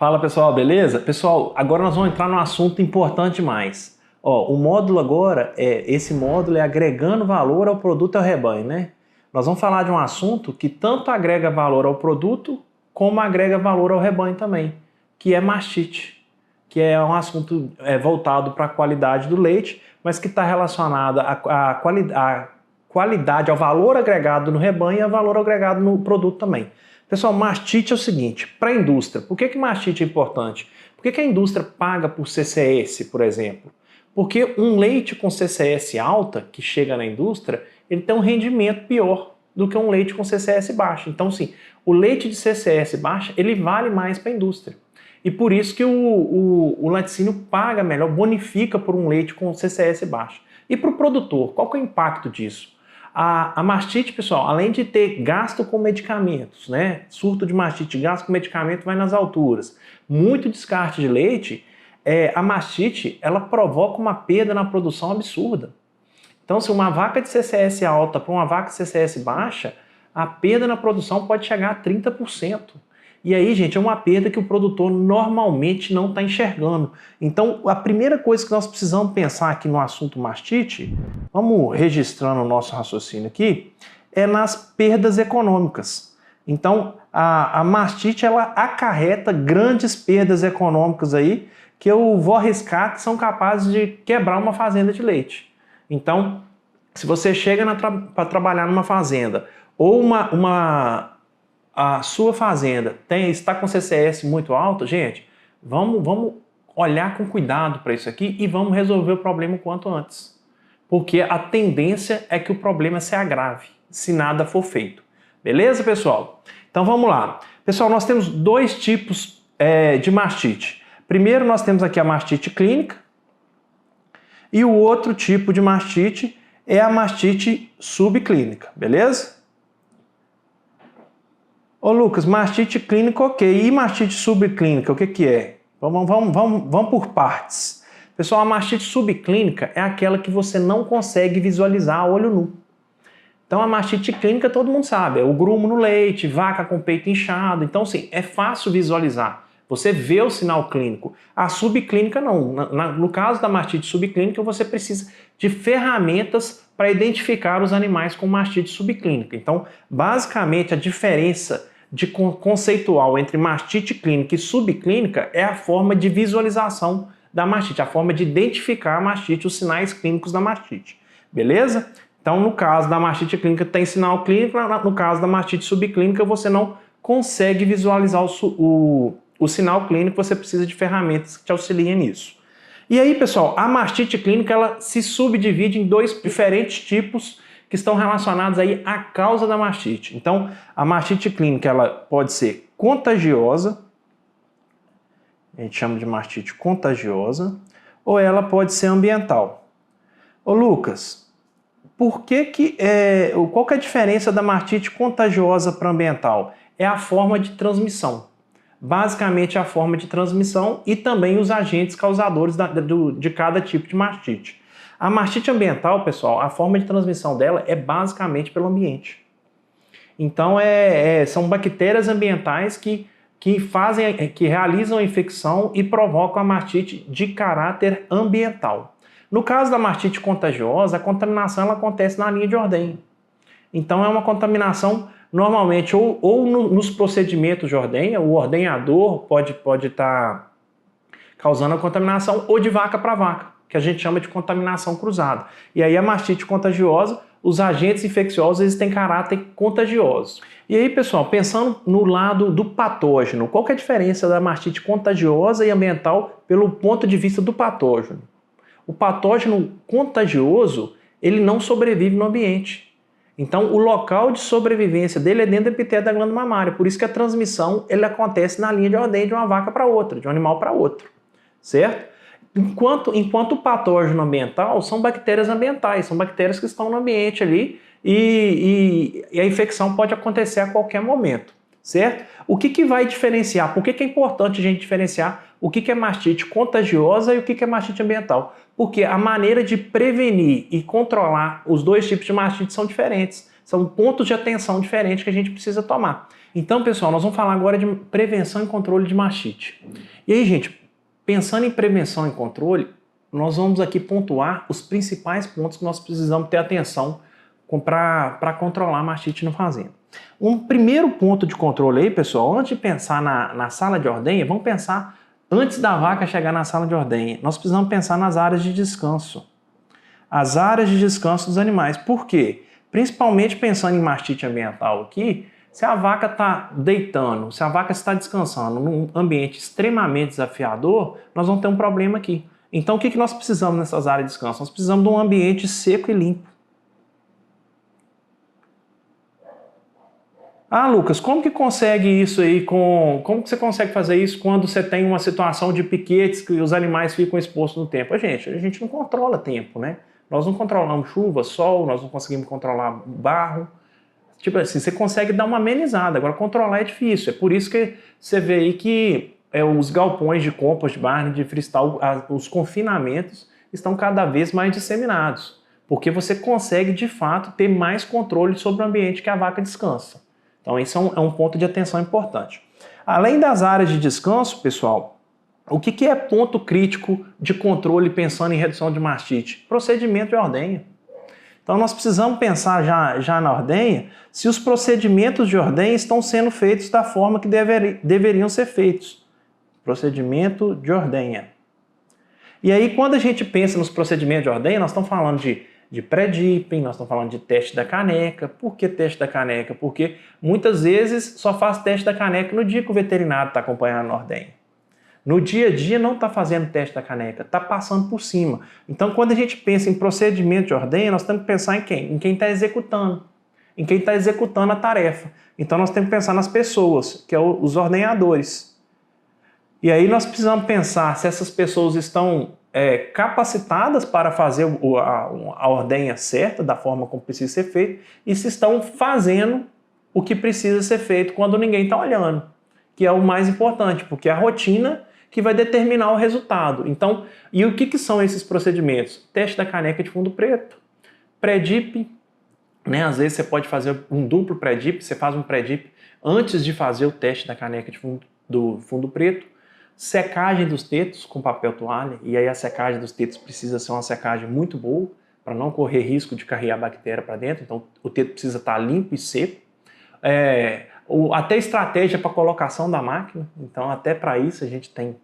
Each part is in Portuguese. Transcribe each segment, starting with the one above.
Fala pessoal, beleza? Pessoal, agora nós vamos entrar num assunto importante demais. Ó, o módulo agora, esse módulo é agregando valor ao produto e ao rebanho, né? Nós vamos falar de um assunto que tanto agrega valor ao produto, como agrega valor ao rebanho também, que é mastite, que é um assunto voltado para a qualidade do leite, mas que está relacionado à qualidade, ao valor agregado no rebanho e ao valor agregado no produto também. Pessoal, mastite é o seguinte, para a indústria, por que mastite é importante? Por que a indústria paga por CCS, por exemplo? Porque um leite com CCS alta, que chega na indústria, ele tem um rendimento pior do que um leite com CCS baixa. Então, sim, o leite de CCS baixa, ele vale mais para a indústria. E por isso que o laticínio paga melhor, bonifica por um leite com CCS baixa. E para o produtor, qual que é o impacto disso? A mastite, pessoal, além de ter gasto com medicamentos, né? Surto de mastite, gasto com medicamento vai nas alturas. Muito descarte de leite, a mastite, ela provoca uma perda na produção absurda. Então, se uma vaca de CCS alta para uma vaca de CCS baixa, a perda na produção pode chegar a 30%. E aí, gente, é uma perda que o produtor normalmente não está enxergando. Então, a primeira coisa que nós precisamos pensar aqui no assunto mastite, vamos registrando o nosso raciocínio aqui, é nas perdas econômicas. Então, a mastite, ela acarreta grandes perdas econômicas aí, que eu vou arriscar que são capazes de quebrar uma fazenda de leite. Então, se você chega para trabalhar numa fazenda, ou a sua fazenda está com CCS muito alto, gente, vamos olhar com cuidado para isso aqui e vamos resolver o problema o quanto antes. Porque a tendência é que o problema se agrave, se nada for feito. Beleza, pessoal? Então vamos lá. Pessoal, nós temos dois tipos de mastite. Primeiro, nós temos aqui a mastite clínica e o outro tipo de mastite é a mastite subclínica, beleza? Ô Lucas, mastite clínica, ok. E mastite subclínica, o que é? Vamos por partes. Pessoal, a mastite subclínica é aquela que você não consegue visualizar a olho nu. Então a mastite clínica todo mundo sabe, é o grumo no leite, vaca com peito inchado. Então sim, é fácil visualizar. Você vê o sinal clínico. A subclínica não. No caso da mastite subclínica, você precisa de ferramentas para identificar os animais com mastite subclínica. Então, basicamente, a diferença conceitual entre mastite clínica e subclínica é a forma de visualização da mastite, a forma de identificar a mastite, os sinais clínicos da mastite. Beleza? Então, no caso da mastite clínica tem sinal clínico, no caso da mastite subclínica você não consegue visualizar o sinal clínico, você precisa de ferramentas que te auxiliem nisso. E aí, pessoal, a mastite clínica ela se subdivide em dois diferentes tipos que estão relacionados aí à causa da mastite. Então, a mastite clínica ela pode ser contagiosa, a gente chama de mastite contagiosa, ou ela pode ser ambiental. Ô Lucas, qual que é a diferença da mastite contagiosa para ambiental? É a forma de transmissão. Basicamente a forma de transmissão e também os agentes causadores de cada tipo de mastite. A mastite ambiental, pessoal, a forma de transmissão dela é basicamente pelo ambiente. Então são bactérias ambientais que realizam a infecção e provocam a mastite de caráter ambiental. No caso da mastite contagiosa, a contaminação ela acontece na linha de ordenha. Então é uma contaminação normalmente ou nos procedimentos de ordenha, o ordenhador pode estar causando a contaminação, ou de vaca para vaca, que a gente chama de contaminação cruzada. E aí a mastite contagiosa, os agentes infecciosos eles têm caráter contagioso. E aí, pessoal, pensando no lado do patógeno, qual que é a diferença da mastite contagiosa e ambiental pelo ponto de vista do patógeno? O patógeno contagioso, ele não sobrevive no ambiente. Então, o local de sobrevivência dele é dentro do epitélio da glândula mamária. Por isso que a transmissão ele acontece na linha de ordenha de uma vaca para outra, de um animal para outro. Certo? Enquanto o patógeno ambiental são bactérias ambientais, são bactérias que estão no ambiente ali e a infecção pode acontecer a qualquer momento. Certo? O que vai diferenciar? Por que é importante a gente diferenciar o que é mastite contagiosa e o que é mastite ambiental? Porque a maneira de prevenir e controlar os dois tipos de mastite são diferentes. São pontos de atenção diferentes que a gente precisa tomar. Então, pessoal, nós vamos falar agora de prevenção e controle de mastite. E aí, gente, pensando em prevenção e controle, nós vamos aqui pontuar os principais pontos que nós precisamos ter atenção para controlar a mastite na fazenda. Um primeiro ponto de controle aí, pessoal, antes de pensar na sala de ordenha, vamos pensar antes da vaca chegar na sala de ordenha. Nós precisamos pensar nas áreas de descanso. As áreas de descanso dos animais. Por quê? Principalmente pensando em mastite ambiental aqui, se a vaca está deitando, se a vaca está descansando num ambiente extremamente desafiador, nós vamos ter um problema aqui. Então, o que nós precisamos nessas áreas de descanso? Nós precisamos de um ambiente seco e limpo. Ah, Lucas, como que consegue isso aí como que você consegue fazer isso quando você tem uma situação de piquetes que os animais ficam expostos no tempo? A gente não controla tempo, né? Nós não controlamos chuva, sol, nós não conseguimos controlar barro. Tipo assim, você consegue dar uma amenizada, agora controlar é difícil. É por isso que você vê aí que os galpões de compost, barn, de freestyle, os confinamentos estão cada vez mais disseminados. Porque você consegue, de fato, ter mais controle sobre o ambiente que a vaca descansa. Então, esse é um ponto de atenção importante. Além das áreas de descanso, pessoal, o que é ponto crítico de controle pensando em redução de mastite? Procedimento de ordenha. Então, nós precisamos pensar já na ordenha se os procedimentos de ordenha estão sendo feitos da forma que deveriam ser feitos. Procedimento de ordenha. E aí, quando a gente pensa nos procedimentos de ordenha, nós estamos falando de pré-dipping, nós estamos falando de teste da caneca. Por que teste da caneca? Porque muitas vezes só faz teste da caneca no dia que o veterinário está acompanhando a ordenha. No dia a dia não está fazendo teste da caneca, está passando por cima. Então, quando a gente pensa em procedimento de ordenha, nós temos que pensar em quem? Em quem está executando. Em quem está executando a tarefa. Então, nós temos que pensar nas pessoas, que são os ordenhadores. E aí nós precisamos pensar se essas pessoas estão capacitadas para fazer a ordenha certa, da forma como precisa ser feito, e se estão fazendo o que precisa ser feito quando ninguém está olhando, que é o mais importante, porque é a rotina que vai determinar o resultado. Então, e o que são esses procedimentos? Teste da caneca de fundo preto, pré-dip, né? Às vezes você pode fazer um duplo pré-dip, você faz um pré-dip antes de fazer o teste da caneca do fundo preto, secagem dos tetos com papel toalha, e aí a secagem dos tetos precisa ser uma secagem muito boa, para não correr risco de carregar bactéria para dentro, então o teto precisa estar limpo e seco. Até estratégia para colocação da máquina, então até para isso a gente tem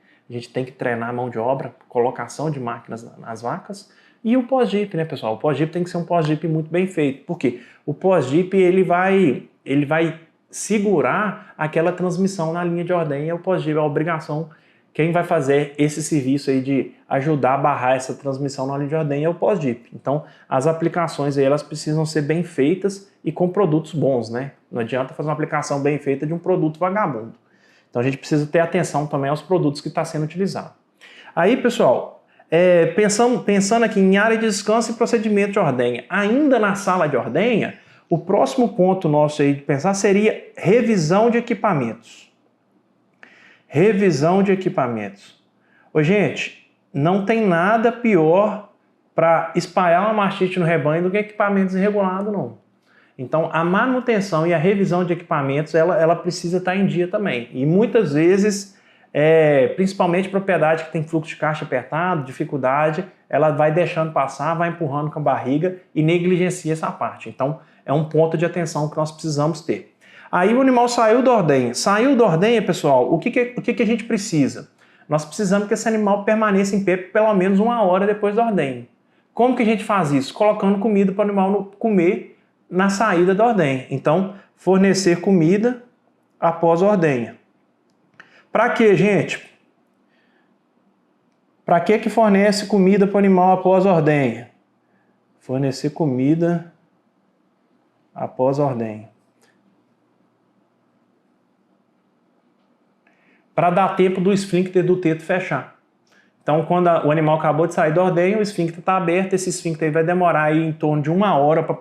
que treinar a mão de obra, colocação de máquinas nas vacas. E o pós-dip, né, pessoal? O pós-dip tem que ser um pós-dip muito bem feito, porque o pós-dip ele vai segurar aquela transmissão na linha de ordenha. O pós-dip é a obrigação. Quem vai fazer esse serviço aí de ajudar a barrar essa transmissão na linha de ordenha é o pós-dip. Então, as aplicações aí, elas precisam ser bem feitas e com produtos bons, né? Não adianta fazer uma aplicação bem feita de um produto vagabundo. Então, a gente precisa ter atenção também aos produtos que está sendo utilizado. Aí, pessoal, pensando aqui em área de descanso e procedimento de ordenha, ainda na sala de ordenha, o próximo ponto nosso aí de pensar seria revisão de equipamentos. Revisão de equipamentos. Ô, gente, não tem nada pior para espalhar uma mastite no rebanho do que equipamentos irregulados, não. Então, a manutenção e a revisão de equipamentos, ela precisa estar em dia também. E muitas vezes, principalmente propriedade que tem fluxo de caixa apertado, dificuldade, ela vai deixando passar, vai empurrando com a barriga e negligencia essa parte. Então, é um ponto de atenção que nós precisamos ter. Aí o animal saiu da ordenha. Saiu da ordenha, pessoal, o que a gente precisa? Nós precisamos que esse animal permaneça em pé por pelo menos 1 hora depois da ordenha. Como que a gente faz isso? Colocando comida para o animal comer na saída da ordenha. Então, fornecer comida após a ordenha. Para quê, gente? Para que fornece comida para o animal após a ordenha? Fornecer comida após a ordenha. Para dar tempo do esfíncter do teto fechar. Então, quando o animal acabou de sair da ordenha, o esfíncter está aberto, esse esfíncter vai demorar aí em torno de 1 hora para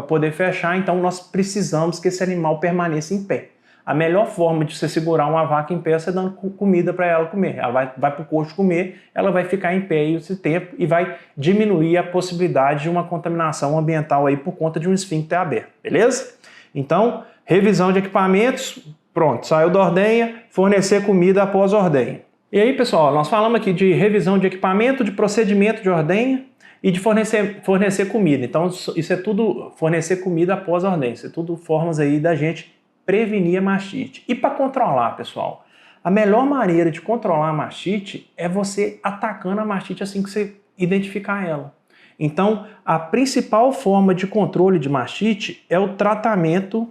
poder fechar, então nós precisamos que esse animal permaneça em pé. A melhor forma de você segurar uma vaca em pé é você dando comida para ela comer. Ela vai para o coxo comer, ela vai ficar em pé esse tempo e vai diminuir a possibilidade de uma contaminação ambiental aí por conta de um esfíncter aberto, beleza? Então, revisão de equipamentos, pronto, saiu da ordenha, fornecer comida após a ordenha. E aí, pessoal, nós falamos aqui de revisão de equipamento, de procedimento de ordenha e de fornecer comida. Então, isso é tudo fornecer comida após a ordenha. Isso é tudo formas aí da gente prevenir a mastite. E para controlar, pessoal, a melhor maneira de controlar a mastite é você atacando a mastite assim que você identificar ela. Então, a principal forma de controle de mastite é o tratamento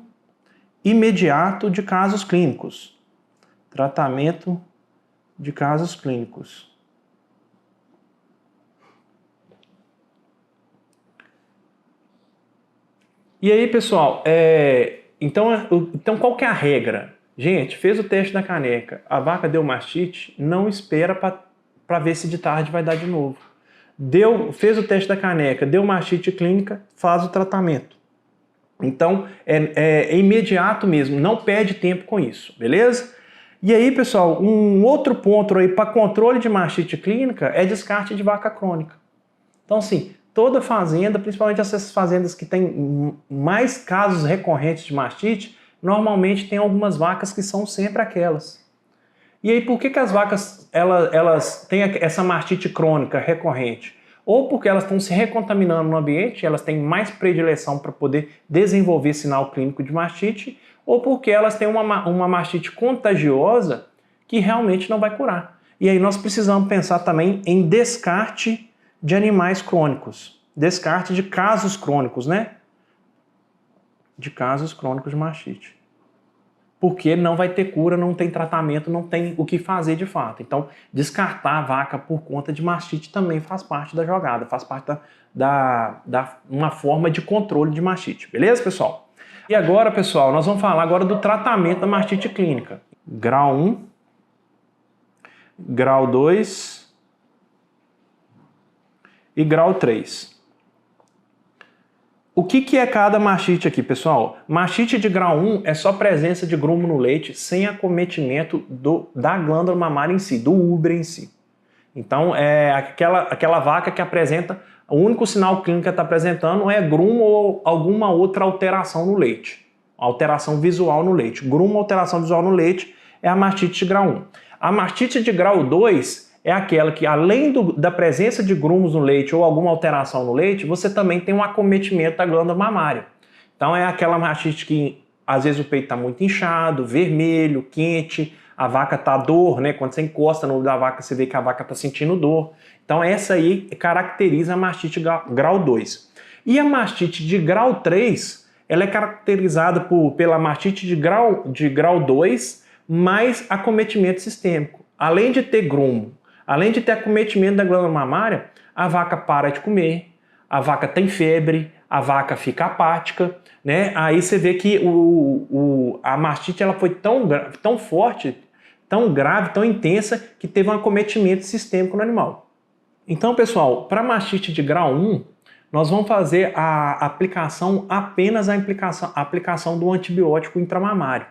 imediato de casos clínicos. Tratamento de casos clínicos. E aí, pessoal, então qual que é a regra? Gente, fez o teste da caneca, a vaca deu mastite, não espera para ver se de tarde vai dar de novo. Fez o teste da caneca, deu mastite clínica, faz o tratamento. Então, é imediato mesmo, não perde tempo com isso, beleza? E aí, pessoal, um outro ponto aí para controle de mastite clínica é descarte de vaca crônica. Então, assim, toda fazenda, principalmente essas fazendas que têm mais casos recorrentes de mastite, normalmente tem algumas vacas que são sempre aquelas. E aí, por que as vacas elas têm essa mastite crônica recorrente? Ou porque elas estão se recontaminando no ambiente, elas têm mais predileção para poder desenvolver sinal clínico de mastite, ou porque elas têm uma mastite contagiosa que realmente não vai curar. E aí nós precisamos pensar também em descarte de animais crônicos, descarte de casos crônicos, né? De casos crônicos de mastite. Porque não vai ter cura, não tem tratamento, não tem o que fazer de fato. Então, descartar a vaca por conta de mastite também faz parte da jogada, faz parte uma forma de controle de mastite. Beleza, pessoal? E agora, pessoal, nós vamos falar agora do tratamento da mastite clínica. Grau 1, grau 2 e grau 3. O que é cada mastite aqui, pessoal? Mastite de grau 1 é só presença de grumo no leite sem acometimento da glândula mamária em si, do úbere em si. Então, é aquela vaca que apresenta, o único sinal clínico que está apresentando é grumo ou alguma outra alteração no leite. Alteração visual no leite. Grumo, alteração visual no leite é a mastite de grau 1. A mastite de grau 2 é aquela que, além da presença de grumos no leite ou alguma alteração no leite, você também tem um acometimento da glândula mamária. Então é aquela mastite que, às vezes, o peito está muito inchado, vermelho, quente, a vaca está dor, né? Quando você encosta no olho da vaca, você vê que a vaca está sentindo dor. Então essa aí caracteriza a mastite grau 2. E a mastite de grau 3, ela é caracterizada pela mastite de grau 2, mais acometimento sistêmico. Além de ter grumo, além de ter acometimento da glândula mamária, a vaca para de comer, a vaca tem febre, a vaca fica apática, né? Aí você vê que a mastite ela foi tão forte, tão grave, tão intensa, que teve um acometimento sistêmico no animal. Então, pessoal, para mastite de grau 1, nós vamos fazer apenas a aplicação do antibiótico intramamário.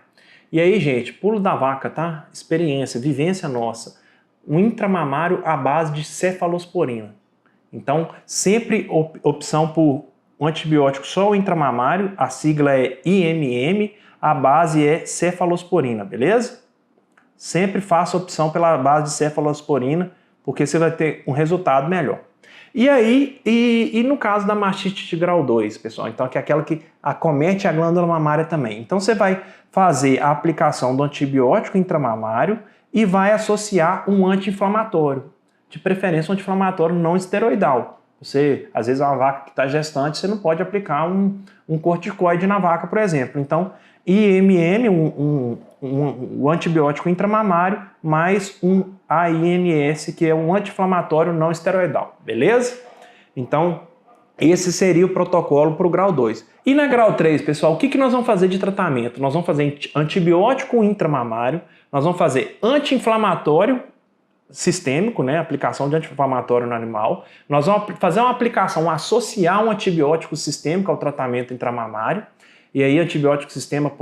E aí, gente, pulo da vaca, tá? Experiência, vivência nossa. Um intramamário à base de cefalosporina. Então, sempre opção por um antibiótico só o intramamário, a sigla é IMM, a base é cefalosporina, beleza? Sempre faça opção pela base de cefalosporina, porque você vai ter um resultado melhor. E aí, no caso da mastite de grau 2, pessoal, então que é aquela que acomete a glândula mamária também. Então você vai fazer a aplicação do antibiótico intramamário e vai associar um anti-inflamatório, de preferência um anti-inflamatório não esteroidal. Você, às vezes, é uma vaca que está gestante, você não pode aplicar um corticoide na vaca, por exemplo. Então, IMM, o antibiótico intramamário, mais um AINS, que é um anti-inflamatório não esteroidal, beleza? Então, esse seria o protocolo para o grau 2. E na grau 3, pessoal, o que nós vamos fazer de tratamento? Nós vamos fazer antibiótico intramamário, nós vamos fazer anti-inflamatório sistêmico, né, aplicação de anti-inflamatório no animal. Nós vamos fazer uma aplicação, associar um antibiótico sistêmico ao tratamento intramamário. E aí antibiótico sistêmico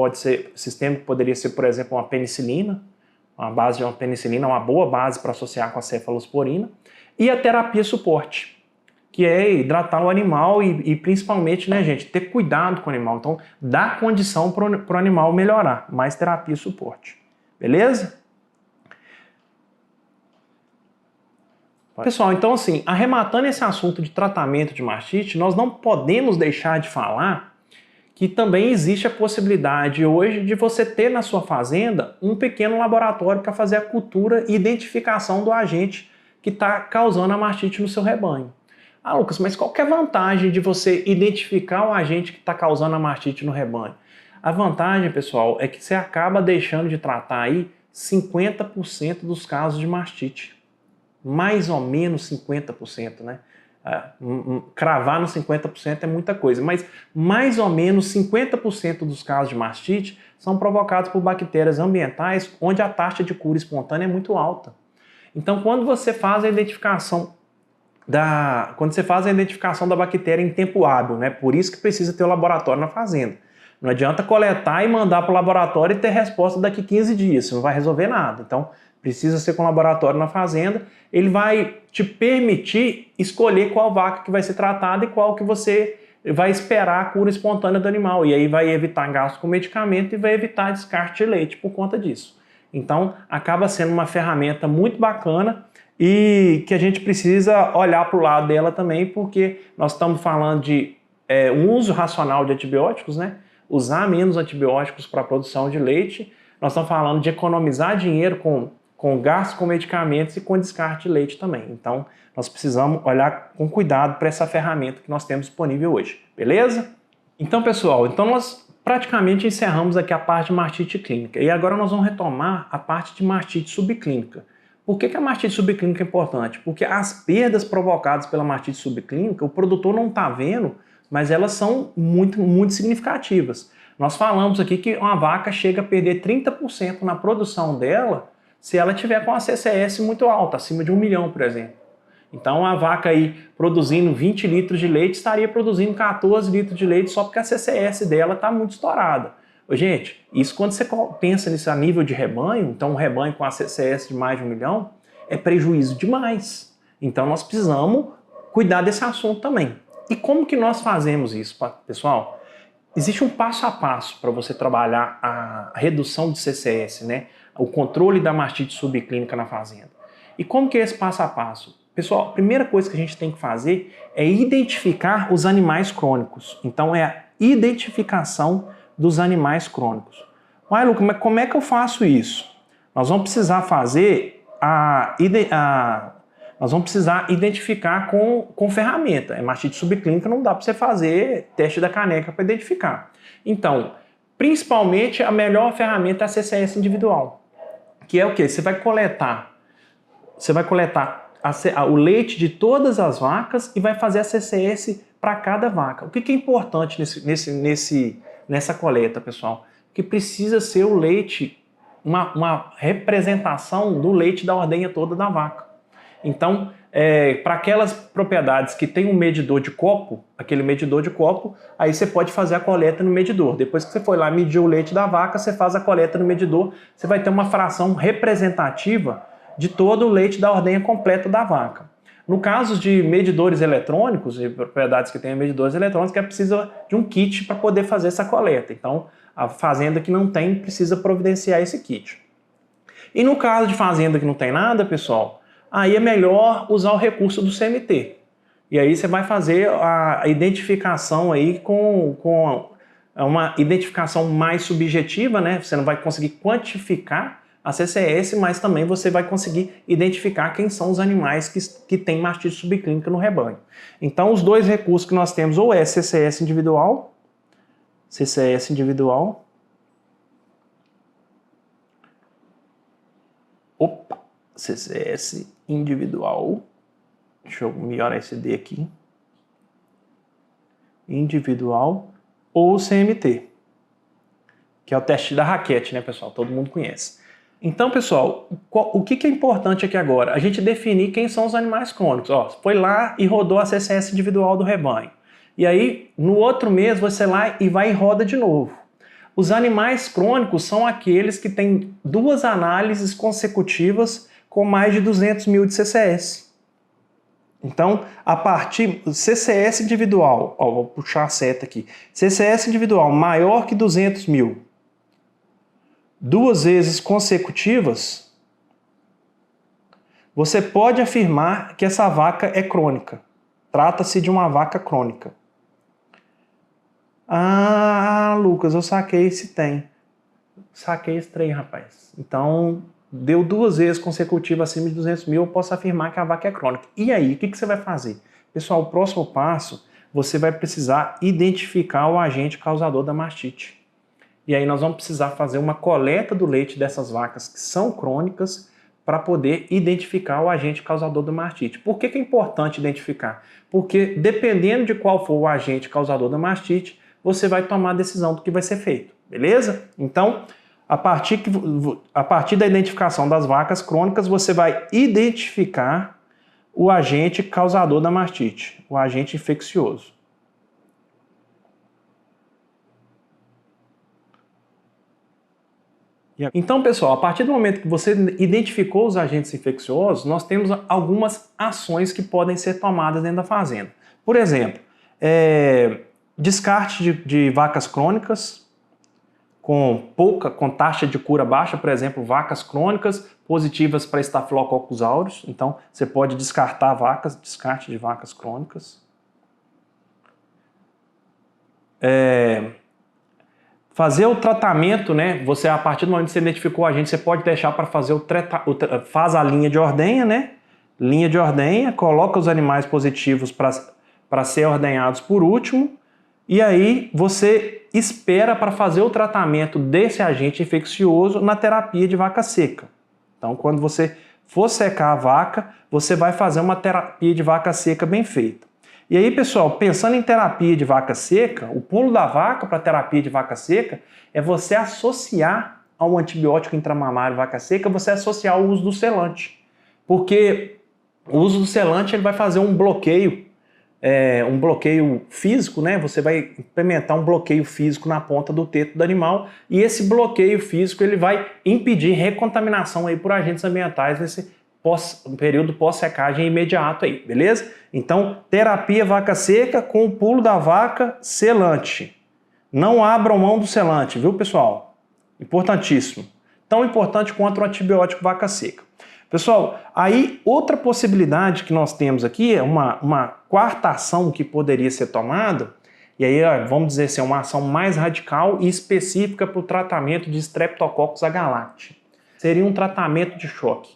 poderia ser, por exemplo, uma penicilina, uma base de uma penicilina, uma boa base para associar com a cefalosporina. E a terapia suporte, que é hidratar o animal e principalmente, né, gente, ter cuidado com o animal. Então, dar condição para o animal melhorar. Mais terapia e suporte. Beleza? Pessoal, então assim, arrematando esse assunto de tratamento de mastite, nós não podemos deixar de falar que também existe a possibilidade hoje de você ter na sua fazenda um pequeno laboratório para fazer a cultura e identificação do agente que está causando a mastite no seu rebanho. Ah, Lucas, mas qual que é a vantagem de você identificar o agente que está causando a mastite no rebanho? A vantagem, pessoal, é que você acaba deixando de tratar aí 50% dos casos de mastite. Mais ou menos 50%, né? Cravar no 50% é muita coisa, mas mais ou menos 50% dos casos de mastite são provocados por bactérias ambientais onde a taxa de cura espontânea é muito alta. Então, quando você faz a identificação da bactéria em tempo hábil, né? Por isso que precisa ter o laboratório na fazenda. Não adianta coletar e mandar para o laboratório e ter resposta daqui 15 dias, isso não vai resolver nada. Então, precisa ser com o laboratório na fazenda, ele vai te permitir escolher qual vaca que vai ser tratada e qual que você vai esperar a cura espontânea do animal. E aí vai evitar gasto com medicamento e vai evitar descarte de leite por conta disso. Então, acaba sendo uma ferramenta muito bacana e que a gente precisa olhar para o lado dela também, porque nós estamos falando de um uso racional de antibióticos, né? Usar menos antibióticos para a produção de leite. Nós estamos falando de economizar dinheiro com gasto com medicamentos e com descarte de leite também. Então, nós precisamos olhar com cuidado para essa ferramenta que nós temos disponível hoje, beleza? Então, pessoal, nós praticamente encerramos aqui a parte de mastite clínica e agora nós vamos retomar a parte de mastite subclínica. Por que a mastite subclínica é importante? Porque as perdas provocadas pela mastite subclínica, o produtor não está vendo, mas elas são muito, muito significativas. Nós falamos aqui que uma vaca chega a perder 30% na produção dela se ela tiver com a CCS muito alta, acima de 1 milhão, por exemplo. Então a vaca aí produzindo 20 litros de leite estaria produzindo 14 litros de leite só porque a CCS dela está muito estourada. Gente, isso quando você pensa nisso a nível de rebanho, então um rebanho com a CCS de mais de 1 milhão é prejuízo demais. Então nós precisamos cuidar desse assunto também. E como que nós fazemos isso, pessoal? Existe um passo a passo para você trabalhar a redução de CCS, né? O controle da mastite subclínica na fazenda. E como que é esse passo a passo? Pessoal, a primeira coisa que a gente tem que fazer é identificar os animais crônicos. Então é a identificação dos animais crônicos. Uai, Lucas, mas como é que eu faço isso? Nós vamos precisar fazer nós vamos precisar identificar com ferramenta. É mastite subclínica, não dá para você fazer teste da caneca para identificar. Então, principalmente a melhor ferramenta é a CCS individual. Que é o quê? Você vai coletar o leite de todas as vacas e vai fazer a CCS para cada vaca. O que é importante nessa coleta, pessoal? Que precisa ser o leite, uma representação do leite da ordenha toda da vaca. Então, para aquelas propriedades que tem um medidor de copo, aquele medidor de copo, aí você pode fazer a coleta no medidor. Depois que você for lá medir o leite da vaca, você faz a coleta no medidor, você vai ter uma fração representativa de todo o leite da ordenha completa da vaca. No caso de medidores eletrônicos, de propriedades que têm medidores eletrônicos, é preciso de um kit para poder fazer essa coleta. Então, a fazenda que não tem precisa providenciar esse kit. E no caso de fazenda que não tem nada, pessoal, aí é melhor usar o recurso do CMT. E aí você vai fazer a identificação aí com uma identificação mais subjetiva, né? Você não vai conseguir quantificar a CCS, mas também você vai conseguir identificar quem são os animais que têm mastite subclínica no rebanho. Então, os dois recursos que nós temos ou é CCS individual, CCS individual, deixa eu melhorar esse D aqui, individual, ou CMT, que é o teste da raquete, né, pessoal? Todo mundo conhece. Então, pessoal, o que é importante aqui agora? A gente definir quem são os animais crônicos. Ó, foi lá e rodou a CCS individual do rebanho. E aí, no outro mês, você lá e vai e roda de novo. Os animais crônicos são aqueles que têm 2 análises consecutivas com mais de 200 mil de CCS. Então, a partir CCS individual, ó, vou puxar a seta aqui, CCS individual maior que 200 mil, 2 vezes consecutivas, você pode afirmar que essa vaca é crônica. Trata-se de uma vaca crônica. Ah, Lucas, eu saquei se tem. Saquei esse trem, rapaz. Então, deu 2 vezes consecutivas acima de 200 mil, eu posso afirmar que a vaca é crônica. E aí, o que você vai fazer? Pessoal, o próximo passo, você vai precisar identificar o agente causador da mastite. E aí nós vamos precisar fazer uma coleta do leite dessas vacas que são crônicas para poder identificar o agente causador da mastite. Por que é importante identificar? Porque dependendo de qual for o agente causador da mastite, você vai tomar a decisão do que vai ser feito, beleza? Então, a partir da identificação das vacas crônicas, você vai identificar o agente causador da mastite, o agente infeccioso. Então, pessoal, a partir do momento que você identificou os agentes infecciosos, nós temos algumas ações que podem ser tomadas dentro da fazenda. Por exemplo, descarte de vacas crônicas com taxa de cura baixa, por exemplo, vacas crônicas positivas para Staphylococcus aureus. Então, você pode descartar descarte de vacas crônicas. Fazer o tratamento, né? Você, a partir do momento que você identificou o agente, você pode deixar para fazer faz a linha de ordenha, né? Linha de ordenha, coloca os animais positivos para ser ordenhados por último, e aí você espera para fazer o tratamento desse agente infeccioso na terapia de vaca seca. Então, quando você for secar a vaca, você vai fazer uma terapia de vaca seca bem feita. E aí, pessoal, pensando em terapia de vaca seca, o pulo da vaca para terapia de vaca seca é você associar ao antibiótico intramamário vaca seca, você associar o uso do selante. Porque o uso do selante ele vai fazer um bloqueio físico, né? Você vai implementar um bloqueio físico na ponta do teto do animal e esse bloqueio físico ele vai impedir recontaminação aí por agentes ambientais nesse período pós-secagem imediato aí, beleza? Então, terapia vaca seca com o pulo da vaca selante. Não abram mão do selante, viu, pessoal? Importantíssimo. Tão importante quanto o antibiótico vaca seca. Pessoal, aí outra possibilidade que nós temos aqui é uma quarta ação que poderia ser tomada, e aí vamos dizer assim, uma ação mais radical e específica para o tratamento de Streptococcus agalactiae. Seria um tratamento de choque,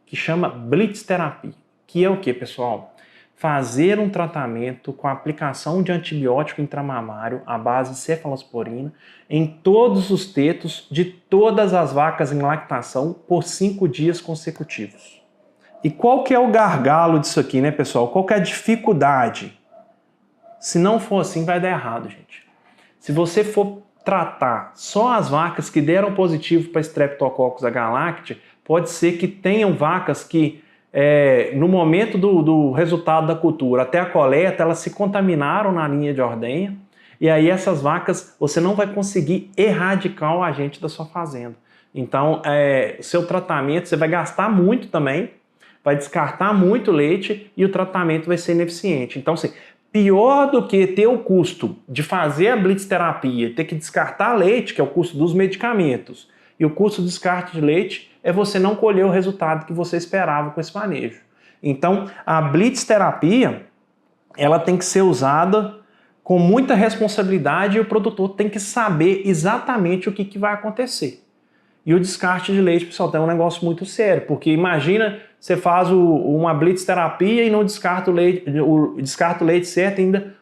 que chama Blitz terapia, que é o que, pessoal? Fazer um tratamento com a aplicação de antibiótico intramamário à base de cefalosporina em todos os tetos de todas as vacas em lactação por 5 dias consecutivos. E qual que é o gargalo disso aqui, né, pessoal? Qual que é a dificuldade? Se não for assim, vai dar errado, gente. Se você for tratar só as vacas que deram positivo para Streptococcus agalactiae, pode ser que tenham vacas que, no momento do resultado da cultura até a coleta, elas se contaminaram na linha de ordenha, e aí essas vacas, você não vai conseguir erradicar o agente da sua fazenda. Então, o seu tratamento, você vai gastar muito também, vai descartar muito leite e o tratamento vai ser ineficiente. Então, assim, pior do que ter o custo de fazer a blitz terapia, ter que descartar leite, que é o custo dos medicamentos, e o custo do descarte de leite é você não colher o resultado que você esperava com esse manejo. Então, a blitz terapia, ela tem que ser usada com muita responsabilidade e o produtor tem que saber exatamente o que vai acontecer. E o descarte de leite, pessoal, é um negócio muito sério, porque imagina você faz uma blitz terapia e não descarta o leite certo ainda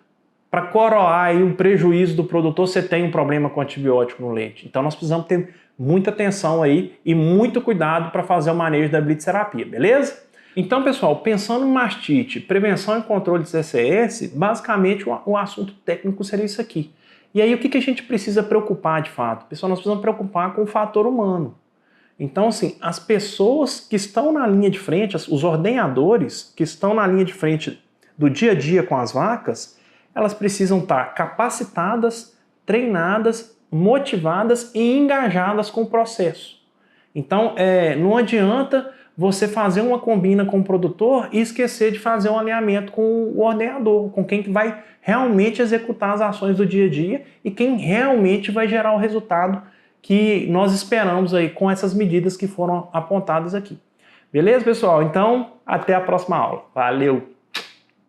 para coroar aí um prejuízo do produtor, você tem um problema com antibiótico no leite. Então nós precisamos ter muita atenção aí e muito cuidado para fazer o manejo da blitz terapia, beleza? Então, pessoal, pensando em mastite, prevenção e controle de CCS, basicamente o assunto técnico seria isso aqui. E aí o que a gente precisa preocupar de fato? Pessoal, nós precisamos preocupar com o fator humano. Então, assim, as pessoas que estão na linha de frente, os ordenhadores que estão na linha de frente do dia a dia com as vacas, elas precisam estar capacitadas, treinadas, motivadas e engajadas com o processo. Então, não adianta você fazer uma combina com o produtor e esquecer de fazer um alinhamento com o ordenador, com quem vai realmente executar as ações do dia a dia e quem realmente vai gerar o resultado que nós esperamos aí com essas medidas que foram apontadas aqui. Beleza, pessoal? Então, até a próxima aula. Valeu!